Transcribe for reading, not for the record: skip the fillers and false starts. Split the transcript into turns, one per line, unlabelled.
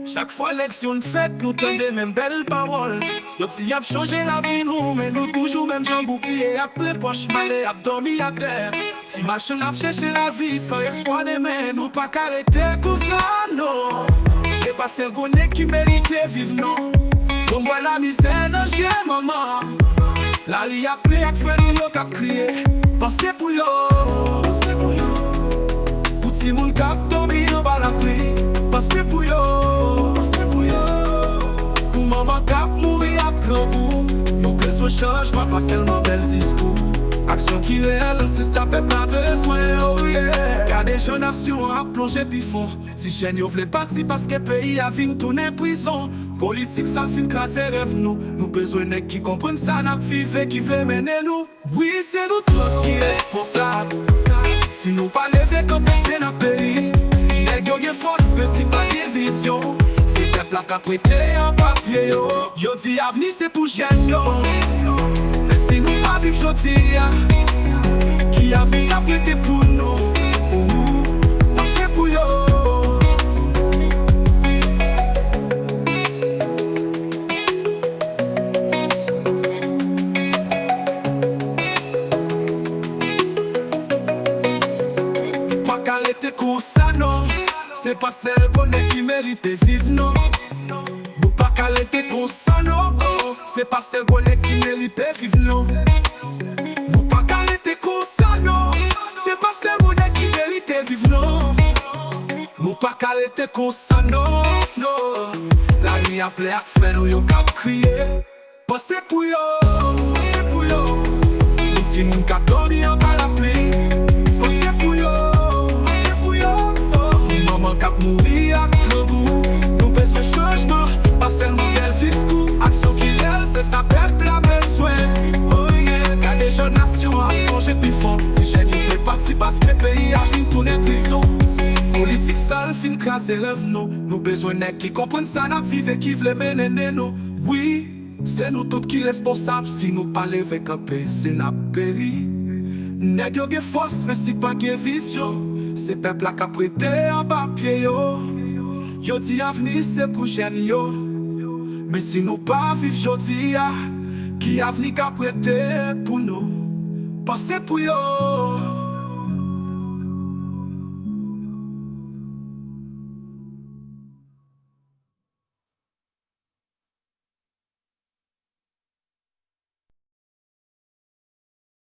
Chaque fois l'élection faite, nous tendons même belles paroles. Yo ti ap changé la vie nous, mais nous toujours même jambes bouclier. Ap les poches malées, ap dormi à terre. Ti machin ap chercher la vie sans espoir d'aimer. Nous pas qu'arrêter comme ça, non. C'est pas celle qu'on est qui mérite vivre, non. Donc moi la misère, non j'ai maman. La vie a pris ak frère nous yo k'ap crier. Pensez pour yo. Pour ti moun k'ap dormi en bas la pluie. Pensez pour yo. Pour maman k'ap mouri ap grand bout. Nous besoin changement, pas seulement bel discours. Action qui réelle, c'est ça peuple a besoin, oh yeah. Car des jeunes nations a plongé puis fond. Si jeunes yo vle parti parce que pays a vin tourner prison. Politique ça fin casser rêve nous. Nous besoin nèg qui comprennent ça n'a vivre qui veut mener nous. Oui, c'est nous tous qui responsables. Si nous pas lever comme c'est notre pays. Nèg yo gen force mais si pas de vision. C'est peuple a qu'à prêter en papier yo. Yo dit avenir c'est pour jeunes yo. Si nous pas vivre jodi, qui a vu à prêter pour nous, c'est pour yo. Pas qu'elle était comme ça, non. C'est pas celle qu'on est qui mérite vivre, non. Ou pas qu'elle était comme ça, non. C'est pas celle qu'on est qui mérite vivre, non. Ou pas qu'elle était comme ça, non. C'est pas celle qu'on est qui mérite vivre, non. Ou pas qu'elle était comme ça, non, non. La nuit a plaît à faire nous yon k'ap crier. Pensez pour yo, pensez pour yo. Nous si moun k'ap dormi en bas la pluie. Pensez pour yo, pensez pour yo. Maman k'ap mouri ak grand bout. Nous besoin changement, pas seulement bel discours. Action qui réelle, c'est ça peuple a besoin. Oh yeah, car des jeunes nations a plongé puis fond. Si j'ai dit fait partie parce que le pays a fin tourner prison. Politique sale fin casser rêve nous. Nous besoin nèg qui comprennent ça n'a vivre qui veut mener nous. Oui, c'est nous tous qui responsables. Si nous pas lever camper, c'est n'a péri. Nèg yo gen force mais si pas gen vision. C'est peuple a qu'à prêter en bas pied yo. Yo dit avenir c'est pour jeunes yo. Mais si nous pas vivre jodi, qui avenir qu'a prêté pour nous. Pensez pour yo.